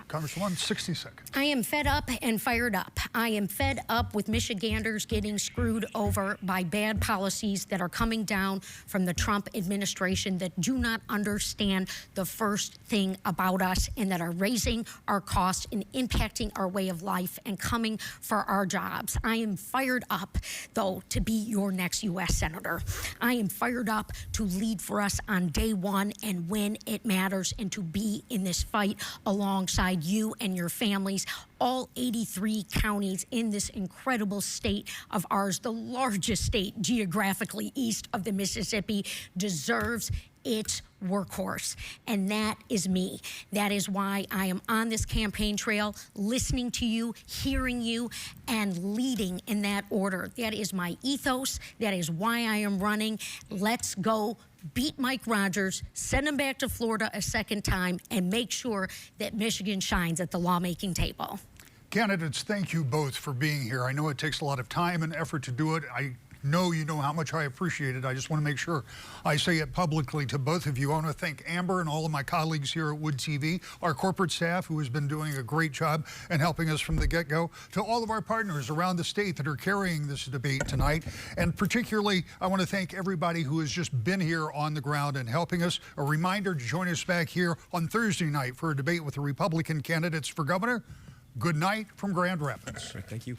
Congresswoman, 60 seconds. I am fed up and fired up. I am fed up with Michiganders getting screwed over by bad policies that are coming down from the Trump administration that do not understand the first thing about us and that are raising our costs and impacting our way of life and coming for our jobs. I am fired up, though, to be your next U.S. Senator. I am fired up to lead for us on day one and when it matters, and to be in this fight alongside you and your families. All 83 counties in this incredible state of ours, the largest state geographically east of the Mississippi, deserves its workhorse, and that is me. That is why I am on this campaign trail, listening to you, hearing you, and leading in that order. That is my ethos. That is why I am running. Let's go beat Mike Rogers, send him back to Florida a second time, and make sure that Michigan shines at the lawmaking table. Candidates, thank you both for being here. I know it takes a lot of time and effort to do it. I know you know how much I appreciate it. I just want to make sure I say it publicly to both of you. I want to thank Amber and all of my colleagues here at WOOD TV, our corporate staff who has been doing a great job and helping us from the get-go, to all of our partners around the state that are carrying this debate tonight. And particularly, I want to thank everybody who has just been here on the ground and helping us. A reminder to join us back here on Thursday night for a debate with the Republican candidates for governor. Good night from Grand Rapids. Thank you.